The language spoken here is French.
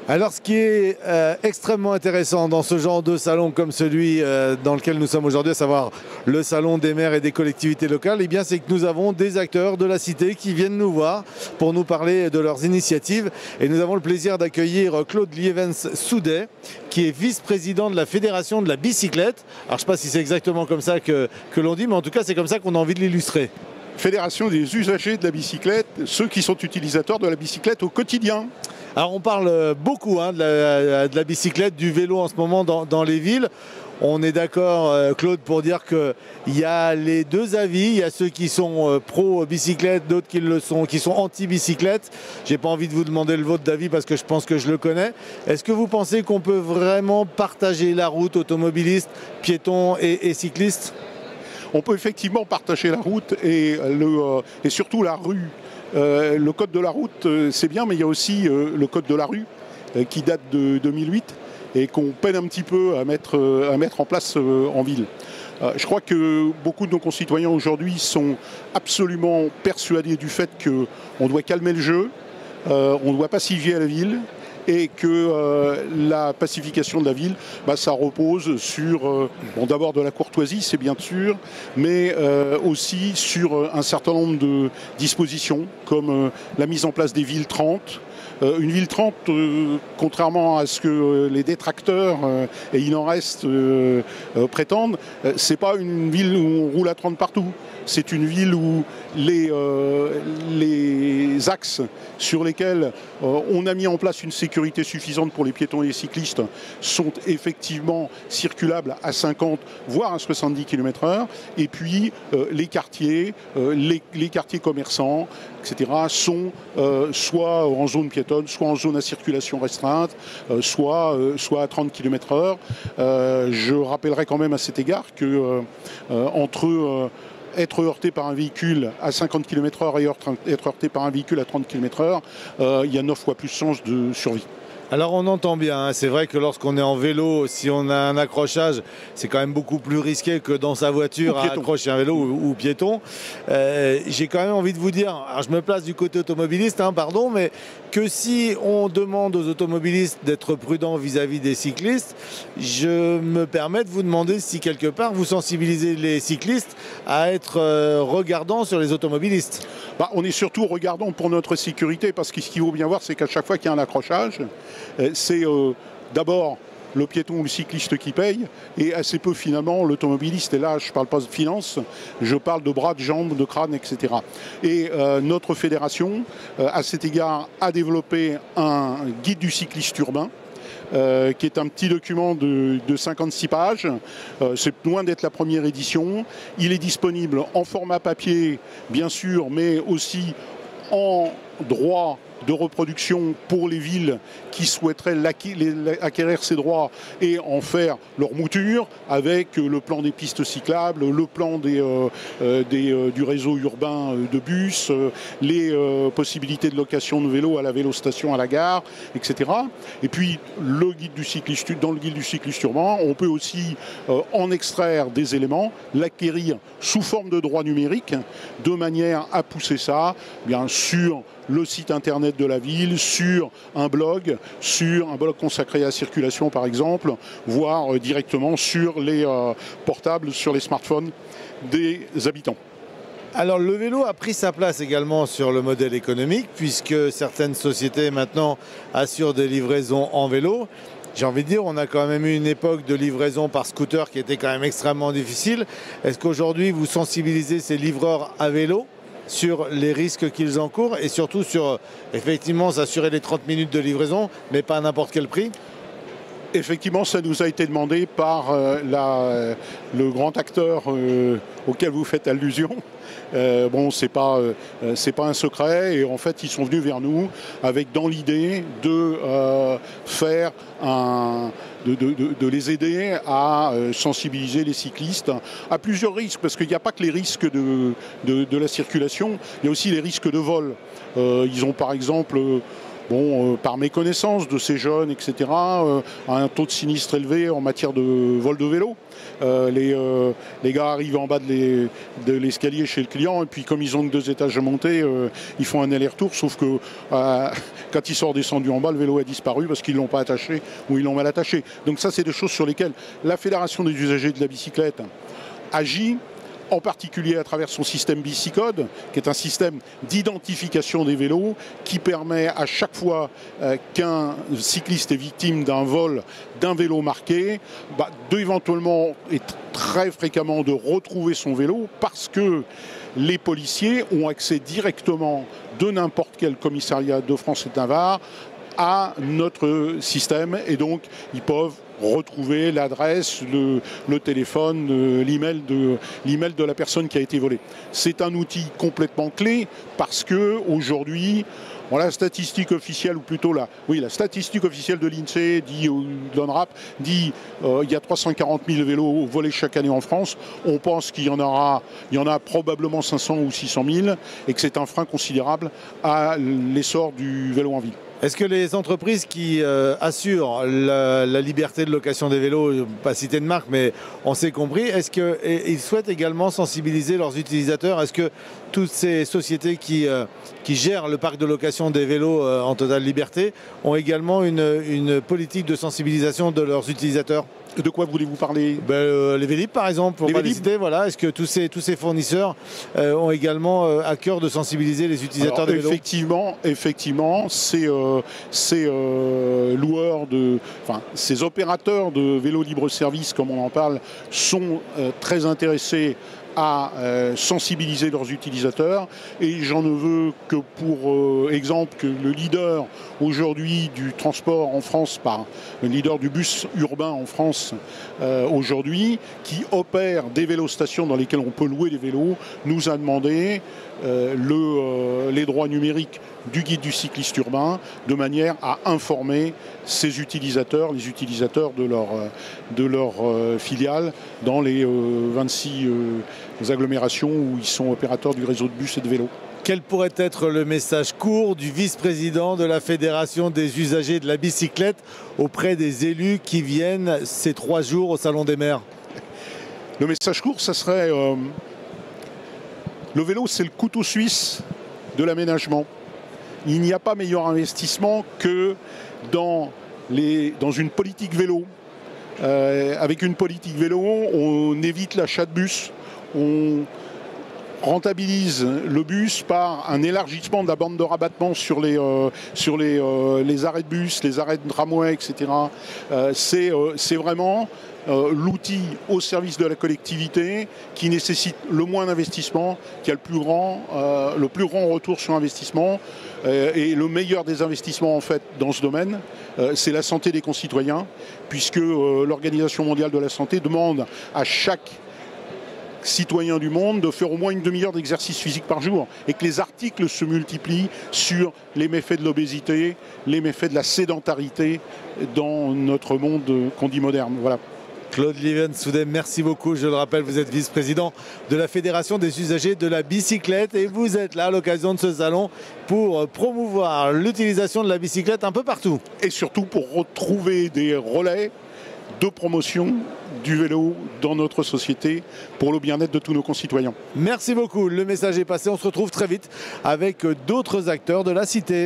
Alors, ce qui est extrêmement intéressant dans ce genre de salon comme celui dans lequel nous sommes aujourd'hui, à savoir le salon des maires et des collectivités locales, eh bien, c'est que nous avons des acteurs de la cité qui viennent nous voir pour nous parler de leurs initiatives. Et nous avons le plaisir d'accueillir Claude Lievens-Soudet, qui est vice-président de la Fédération de la bicyclette. Alors, je ne sais pas si c'est exactement comme ça que l'on dit, mais en tout cas, c'est comme ça qu'on a envie de l'illustrer. Fédération des usagers de la bicyclette, ceux qui sont utilisateurs de la bicyclette au quotidien. Alors on parle beaucoup de la bicyclette, du vélo en ce moment dans les villes. On est d'accord, Claude, pour dire qu'il y a les deux avis. Il y a ceux qui sont pro-bicyclette, d'autres qui sont anti-bicyclette. Je n'ai pas envie de vous demander le vôtre d'avis parce que je pense que je le connais. Est-ce que vous pensez qu'on peut vraiment partager la route automobiliste, piétons et cyclistes ? On peut effectivement partager la route et surtout la rue. Le code de la route, c'est bien, mais il y a aussi le code de la rue qui date de 2008 et qu'on peine un petit peu à mettre en place en ville. Je crois que beaucoup de nos concitoyens aujourd'hui sont absolument persuadés du fait qu'on doit calmer le jeu, on doit pacifier la ville, et que la pacification de la ville, ça repose sur, d'abord de la courtoisie, c'est bien sûr, mais aussi sur un certain nombre de dispositions, comme la mise en place des villes 30. Une ville 30, contrairement à ce que les détracteurs, et il en reste, prétendent, c'est pas une ville où on roule à 30 partout. C'est une ville où les axes sur lesquels on a mis en place une sécurité suffisante pour les piétons et les cyclistes sont effectivement circulables à 50 voire à 70 km/h. Et puis les quartiers commerçants, etc. sont soit en zone piétonne, soit en zone à circulation restreinte, soit à 30 km/h. Je rappellerai quand même à cet égard que entre être heurté par un véhicule à 50 km/h et être heurté par un véhicule à 30 km/h, il y a 9 fois plus de chances de survie. Alors on entend bien, c'est vrai que lorsqu'on est en vélo, si on a un accrochage, c'est quand même beaucoup plus risqué que dans sa voiture à accrocher un vélo ou piéton. J'ai quand même envie de vous dire, alors je me place du côté automobiliste, pardon, mais que si on demande aux automobilistes d'être prudents vis-à-vis des cyclistes, je me permets de vous demander si quelque part vous sensibilisez les cyclistes à être regardants sur les automobilistes. On est surtout regardant pour notre sécurité, parce que ce qu'il faut bien voir, c'est qu'à chaque fois qu'il y a un accrochage, c'est d'abord le piéton ou le cycliste qui paye, et assez peu finalement l'automobiliste. Et là, je ne parle pas de finance, je parle de bras, de jambes, de crâne, etc. Et notre fédération, à cet égard, a développé un guide du cycliste urbain, qui est un petit document de 56 pages. C'est loin d'être la première édition. Il est disponible en format papier, bien sûr, mais aussi en droit de reproduction pour les villes qui souhaiteraient acquérir ces droits et en faire leur mouture, avec le plan des pistes cyclables, le plan du réseau urbain de bus, les possibilités de location de vélos à la vélostation à la gare, etc. Et puis dans le guide du cycliste urbain, on peut aussi en extraire des éléments, l'acquérir sous forme de droit numérique, de manière à pousser ça bien sur le site internet de la ville, sur un blog consacré à la circulation par exemple, voire directement sur les portables, sur les smartphones des habitants. Alors le vélo a pris sa place également sur le modèle économique, puisque certaines sociétés maintenant assurent des livraisons en vélo. J'ai envie de dire, on a quand même eu une époque de livraison par scooter qui était quand même extrêmement difficile. Est-ce qu'aujourd'hui vous sensibilisez ces livreurs à vélo sur les risques qu'ils encourent et surtout sur, effectivement, s'assurer les 30 minutes de livraison, mais pas à n'importe quel prix? Effectivement, ça nous a été demandé par le grand acteur auquel vous faites allusion. C'est pas un secret, et en fait ils sont venus vers nous avec dans l'idée de faire de les aider à sensibiliser les cyclistes à plusieurs risques, parce qu'il n'y a pas que les risques de la circulation, il y a aussi les risques de vol. Ils ont par exemple par méconnaissance de ces jeunes, etc., a un taux de sinistre élevé en matière de vol de vélo. Les gars arrivent en bas de l'escalier chez le client et puis comme ils ont que 2 étages à monter, ils font un aller-retour, sauf que quand ils sont redescendus en bas, le vélo a disparu parce qu'ils ne l'ont pas attaché ou ils l'ont mal attaché. Donc ça, c'est des choses sur lesquelles la Fédération des usagers de la bicyclette agit, en particulier à travers son système Bicicode, qui est un système d'identification des vélos, qui permet à chaque fois qu'un cycliste est victime d'un vol d'un vélo marqué, éventuellement et très fréquemment de retrouver son vélo, parce que les policiers ont accès directement de n'importe quel commissariat de France et de Navarre à notre système, et donc ils peuvent retrouver l'adresse, le téléphone, l'email de la personne qui a été volée. C'est un outil complètement clé parce que aujourd'hui, la statistique officielle, ou plutôt la statistique officielle de l'INSEE, dit, ou de l'ONRAP, dit il y a 340 000 vélos volés chaque année en France. On pense qu'il y en a probablement 500 ou 600 000 et que c'est un frein considérable à l'essor du vélo en ville. Est-ce que les entreprises qui assurent la liberté de location des vélos, pas citer de marque, mais on s'est compris, est-ce qu'ils souhaitent également sensibiliser leurs utilisateurs? Est-ce que toutes ces sociétés qui gèrent le parc de location des vélos en totale liberté ont également une politique de sensibilisation de leurs utilisateurs? De quoi voulez-vous parler? Les Vélib, par exemple, pour pas les citer. Voilà. Est-ce que tous ces fournisseurs ont également à cœur de sensibiliser les utilisateurs des vélos? Effectivement, ces ces opérateurs de vélos libre-service, comme on en parle, sont très intéressés à sensibiliser leurs utilisateurs, et j'en ne veux que pour exemple que le leader aujourd'hui du transport en France, le leader du bus urbain en France aujourd'hui, qui opère des vélostations dans lesquelles on peut louer des vélos, nous a demandé les droits numériques du guide du cycliste urbain, de manière à informer ses utilisateurs, les utilisateurs de leur filiale dans les 26 agglomérations où ils sont opérateurs du réseau de bus et de vélos. Quel pourrait être le message court du vice-président de la Fédération des usagers de la bicyclette auprès des élus qui viennent ces 3 jours au Salon des maires? Le message court, ça serait le vélo, c'est le couteau suisse de l'aménagement. Il n'y a pas meilleur investissement que dans une politique vélo. Avec une politique vélo, on évite l'achat de bus, on rentabilise le bus par un élargissement de la bande de rabattement sur les arrêts de bus, les arrêts de tramway, etc. C'est vraiment l'outil au service de la collectivité qui nécessite le moins d'investissement, qui a le plus grand retour sur investissement. Et le meilleur des investissements en fait dans ce domaine, c'est la santé des concitoyens, puisque l'Organisation mondiale de la santé demande à chaque citoyen du monde de faire au moins une demi-heure d'exercice physique par jour, et que les articles se multiplient sur les méfaits de l'obésité, les méfaits de la sédentarité dans notre monde qu'on dit moderne. Voilà. Claude Lieven-Soudet, merci beaucoup. Je le rappelle, vous êtes vice-président de la Fédération des usagers de la bicyclette et vous êtes là à l'occasion de ce salon pour promouvoir l'utilisation de la bicyclette un peu partout. Et surtout pour retrouver des relais de promotion du vélo dans notre société pour le bien-être de tous nos concitoyens. Merci beaucoup. Le message est passé. On se retrouve très vite avec d'autres acteurs de la cité.